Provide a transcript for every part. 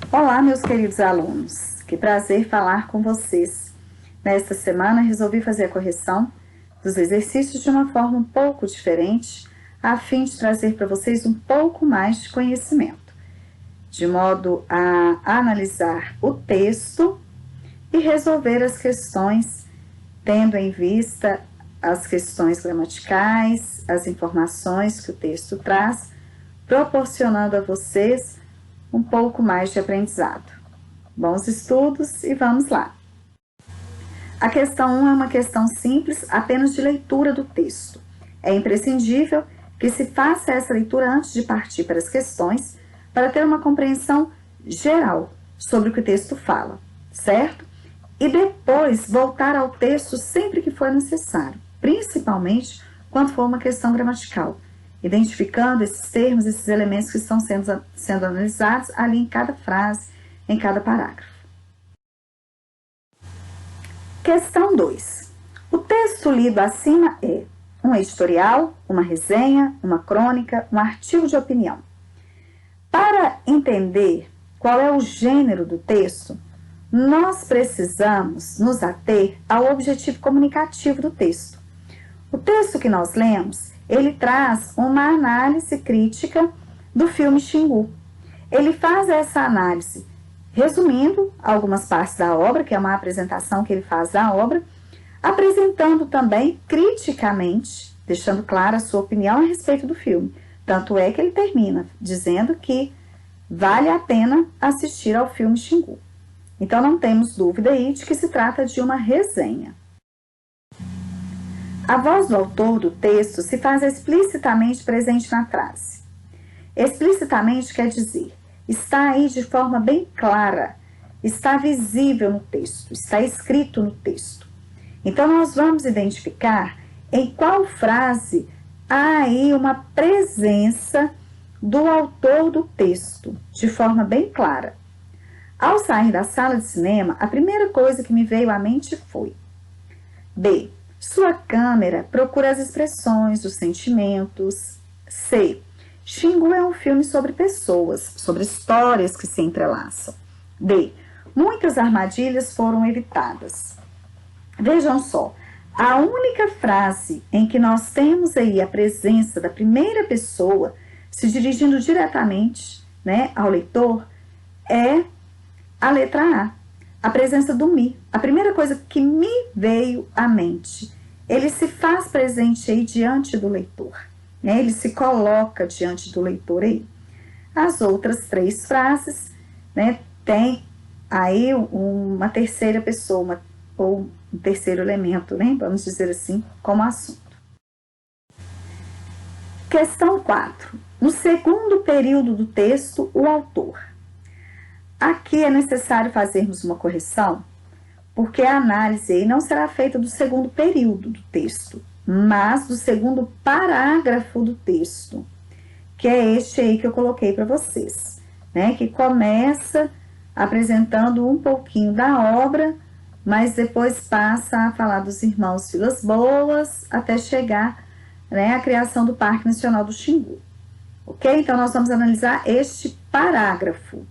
Olá, meus queridos alunos, que prazer falar com vocês. Nesta semana resolvi fazer a correção dos exercícios de uma forma um pouco diferente, a fim de trazer para vocês um pouco mais de conhecimento, de modo a analisar o texto e resolver as questões, tendo em vista as questões gramaticais, as informações que o texto traz, proporcionando a vocês um pouco mais de aprendizado. Bons estudos e vamos lá! A questão 1 é uma questão simples, apenas de leitura do texto. É imprescindível que se faça essa leitura antes de partir para as questões, para ter uma compreensão geral sobre o que o texto fala, certo? E depois voltar ao texto sempre que for necessário, principalmente quando for uma questão gramatical, identificando esses termos, esses elementos que estão sendo analisados ali em cada frase, em cada parágrafo. Questão 2. O texto lido acima é um editorial, uma resenha, uma crônica, um artigo de opinião. Para entender qual é o gênero do texto, nós precisamos nos ater ao objetivo comunicativo do texto. O texto que nós lemos, ele traz uma análise crítica do filme Xingu. Ele faz essa análise resumindo algumas partes da obra, que é uma apresentação que ele faz da obra, apresentando também criticamente, deixando clara a sua opinião a respeito do filme. Tanto é que ele termina dizendo que vale a pena assistir ao filme Xingu. Então não temos dúvida aí de que se trata de uma resenha. A voz do autor do texto se faz explicitamente presente na frase. Explicitamente quer dizer, está aí de forma bem clara, está visível no texto, está escrito no texto. Então nós vamos identificar em qual frase há aí uma presença do autor do texto, de forma bem clara. Ao sair da sala de cinema, a primeira coisa que me veio à mente foi: B. Sua câmera procura as expressões, os sentimentos. C. Xingu é um filme sobre pessoas, sobre histórias que se entrelaçam. D. Muitas armadilhas foram evitadas. Vejam só, a única frase em que nós temos aí a presença da primeira pessoa se dirigindo diretamente, ao leitor é a letra A presença do me. A primeira coisa que me veio à mente, ele se faz presente aí diante do leitor, ele se coloca diante do leitor aí. As outras três frases, tem aí uma terceira pessoa, ou um terceiro elemento, vamos dizer assim, como assunto. Questão 4. No segundo período do texto, o autor. Aqui é necessário fazermos uma correção, porque a análise aí não será feita do segundo período do texto, mas do segundo parágrafo do texto, que é este aí que eu coloquei para vocês, que começa apresentando um pouquinho da obra, mas depois passa a falar dos irmãos Vilas Boas, até chegar à criação do Parque Nacional do Xingu. Ok? Então, nós vamos analisar este parágrafo,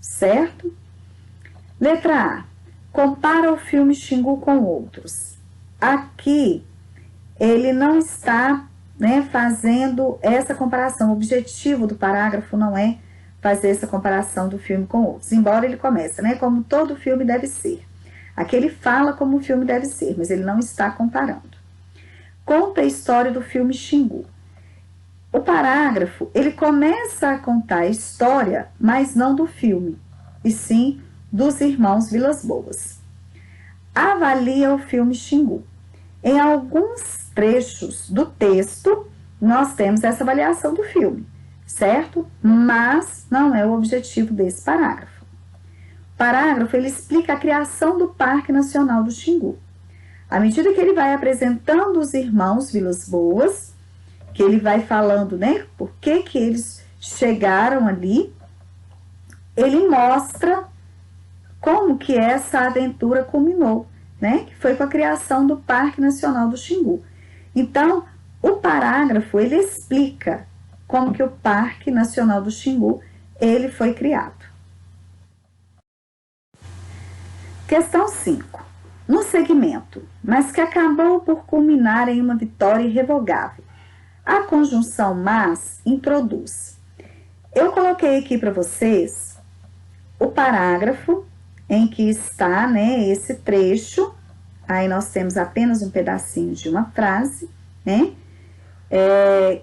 certo? Letra A. Compara o filme Xingu com outros. Aqui, ele não está fazendo essa comparação. O objetivo do parágrafo não é fazer essa comparação do filme com outros. Embora ele comece, como todo filme deve ser. Aqui ele fala como o filme deve ser, mas ele não está comparando. Conta a história do filme Xingu. O parágrafo, ele começa a contar a história, mas não do filme, e sim dos irmãos Vilas Boas. Avalia o filme Xingu. Em alguns trechos do texto, nós temos essa avaliação do filme, certo? Mas não é o objetivo desse parágrafo. O parágrafo, ele explica a criação do Parque Nacional do Xingu. À medida que ele vai apresentando os irmãos Vilas Boas, que ele vai falando, por que eles chegaram ali, ele mostra como que essa aventura culminou, que foi com a criação do Parque Nacional do Xingu. Então, o parágrafo, ele explica como que o Parque Nacional do Xingu, ele foi criado. Questão 5. No segmento, mas que acabou por culminar em uma vitória irrevogável. A conjunção mas introduz. Eu coloquei aqui para vocês o parágrafo em que está, né, esse trecho. Aí nós temos apenas um pedacinho de uma frase, né,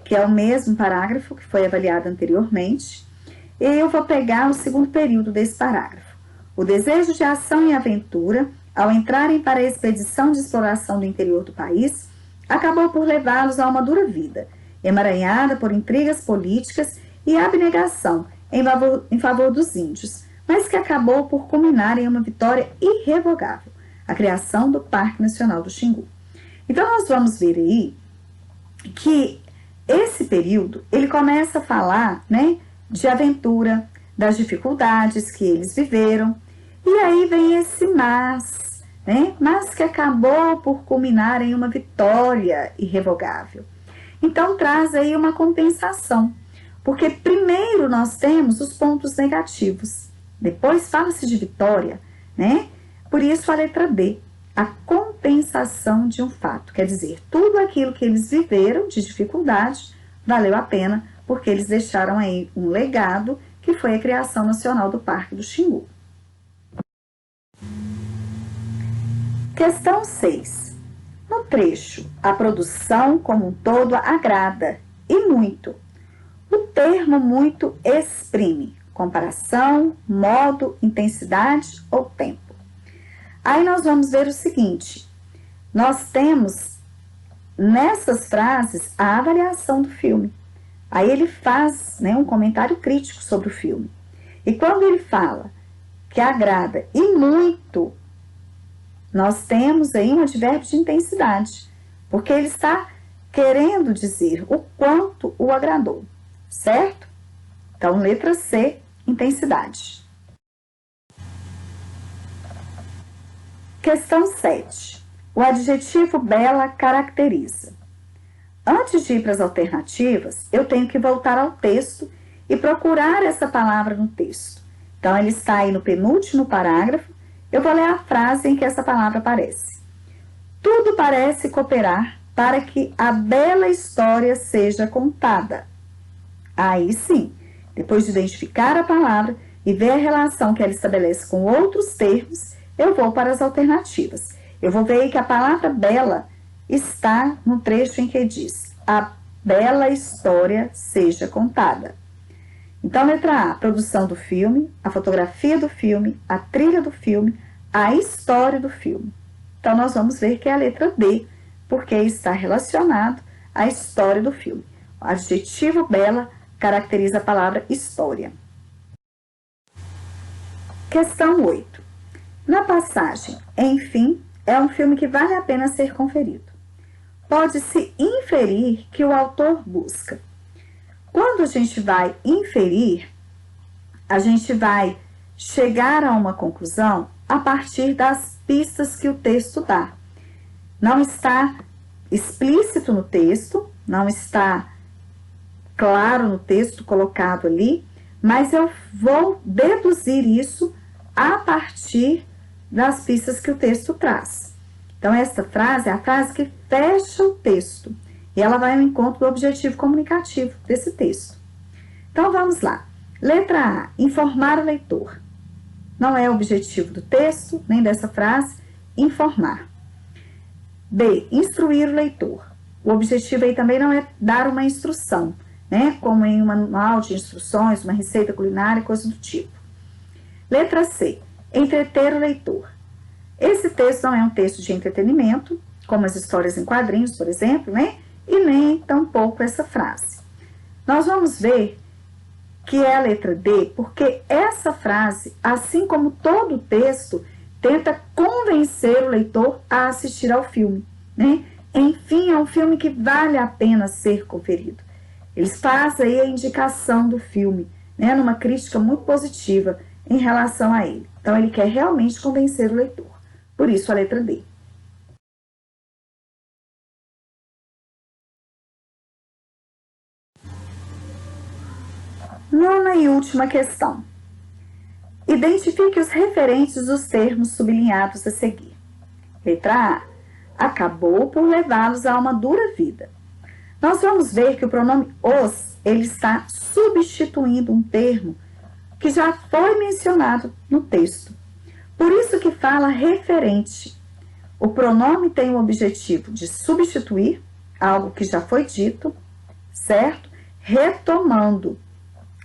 que é o mesmo parágrafo que foi avaliado anteriormente. E eu vou pegar o segundo período desse parágrafo. O desejo de ação e aventura, ao entrarem para a expedição de exploração do interior do país, acabou por levá-los a uma dura vida, emaranhada por intrigas políticas e abnegação em favor dos índios, mas que acabou por culminar em uma vitória irrevogável, a criação do Parque Nacional do Xingu. Então, nós vamos ver aí que esse período, ele começa a falar, né, de aventura, das dificuldades que eles viveram, e aí vem esse mas, né, mas que acabou por culminar em uma vitória irrevogável. Então, traz aí uma compensação, porque primeiro nós temos os pontos negativos, depois fala-se de vitória, né? Por isso a letra D, a compensação de um fato, quer dizer, tudo aquilo que eles viveram de dificuldade valeu a pena, porque eles deixaram aí um legado que foi a criação nacional do Parque do Xingu. Questão 6. No trecho, a produção como um todo agrada, e muito. O termo muito exprime comparação, modo, intensidade ou tempo. Aí nós vamos ver o seguinte, nós temos nessas frases a avaliação do filme. Aí ele faz, né, um comentário crítico sobre o filme. E quando ele fala que agrada e muito, nós temos aí um advérbio de intensidade, porque ele está querendo dizer o quanto o agradou, certo? Então, letra C, intensidade. Questão 7. O adjetivo bela caracteriza. Antes de ir para as alternativas, eu tenho que voltar ao texto e procurar essa palavra no texto. Então, ele está aí no penúltimo parágrafo. Eu vou ler a frase em que essa palavra aparece. Tudo parece cooperar para que a bela história seja contada. Aí sim, depois de identificar a palavra e ver a relação que ela estabelece com outros termos, eu vou para as alternativas. Eu vou ver aí que a palavra bela está no trecho em que diz a bela história seja contada. Então, letra A, produção do filme, a fotografia do filme, a trilha do filme, a história do filme. Então, nós vamos ver que é a letra D, porque está relacionado à história do filme. O adjetivo bela caracteriza a palavra história. Questão 8. Na passagem, enfim, é um filme que vale a pena ser conferido. Pode-se inferir que o autor busca. Quando a gente vai inferir, a gente vai chegar a uma conclusão a partir das pistas que o texto dá. Não está explícito no texto, não está claro no texto colocado ali, mas eu vou deduzir isso a partir das pistas que o texto traz. Então, essa frase é a frase que fecha o texto e ela vai ao encontro do objetivo comunicativo desse texto. Então, vamos lá. Letra A, informar o leitor. Não é o objetivo do texto, nem dessa frase, informar. B, instruir o leitor. O objetivo aí também não é dar uma instrução, né? Como em um manual de instruções, uma receita culinária, coisa do tipo. Letra C, entreter o leitor. Esse texto não é um texto de entretenimento, como as histórias em quadrinhos, por exemplo, né? E nem tampouco essa frase. Nós vamos ver que é a letra D, porque essa frase, assim como todo o texto, tenta convencer o leitor a assistir ao filme, né? Enfim, é um filme que vale a pena ser conferido. Eles fazem aí a indicação do filme, né? Numa crítica muito positiva em relação a ele. Então, ele quer realmente convencer o leitor. Por isso, a letra D. Nona e última questão. Identifique os referentes dos termos sublinhados a seguir. Letra A. Acabou por levá-los a uma dura vida. Nós vamos ver que o pronome os, ele está substituindo um termo que já foi mencionado no texto. Por isso que fala referente. O pronome tem o objetivo de substituir algo que já foi dito, certo? Retomando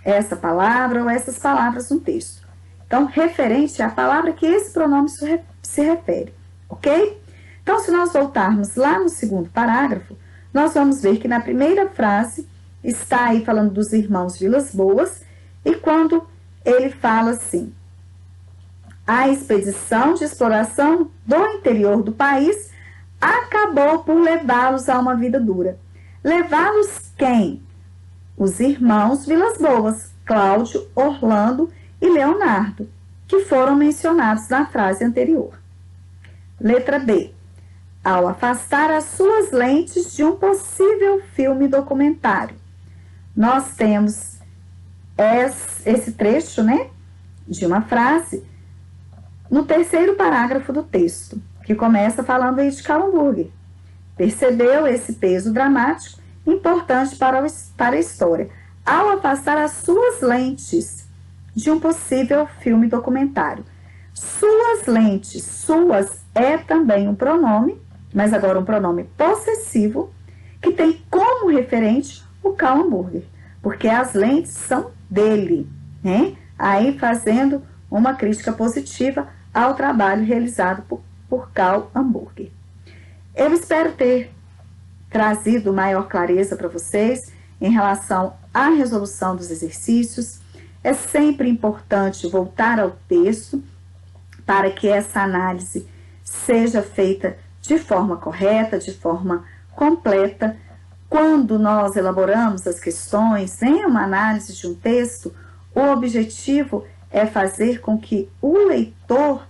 essa palavra ou essas palavras no texto. Então, referente é a palavra que esse pronome se refere, ok? Então, se nós voltarmos lá no segundo parágrafo, nós vamos ver que na primeira frase está aí falando dos irmãos Vilas Boas, e quando ele fala assim: a expedição de exploração do interior do país acabou por levá-los a uma vida dura. Levá-los quem? Os irmãos Vilas Boas, Cláudio, Orlando e Leonardo, que foram mencionados na frase anterior. Letra B. Ao afastar as suas lentes de um possível filme documentário. Nós temos esse trecho, né, de uma frase no terceiro parágrafo do texto, que começa falando aí de Karl Hamburger. Percebeu esse peso dramático importante para a história, ao afastar as suas lentes de um possível filme documentário. Suas lentes, suas é também um pronome, mas agora um pronome possessivo, que tem como referente o Karl Hamburger, porque as lentes são dele, né? Aí fazendo uma crítica positiva ao trabalho realizado por Karl Hamburger. Eu espero ter trazido maior clareza para vocês em relação à resolução dos exercícios. É sempre importante voltar ao texto para que essa análise seja feita de forma correta, de forma completa. Quando nós elaboramos as questões em uma análise de um texto, o objetivo é fazer com que o leitor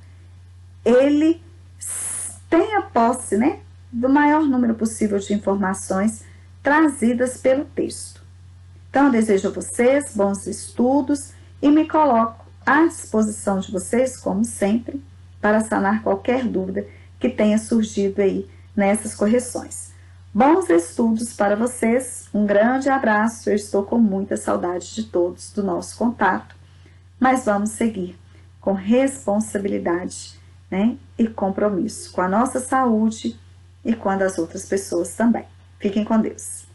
ele tenha posse, né, do maior número possível de informações trazidas pelo texto. Então, eu desejo a vocês bons estudos e me coloco à disposição de vocês, como sempre, para sanar qualquer dúvida que tenha surgido aí nessas correções. Bons estudos para vocês, um grande abraço, eu estou com muita saudade de todos, do nosso contato, mas vamos seguir com responsabilidade, né, e compromisso com a nossa saúde e com a das outras pessoas também. Fiquem com Deus.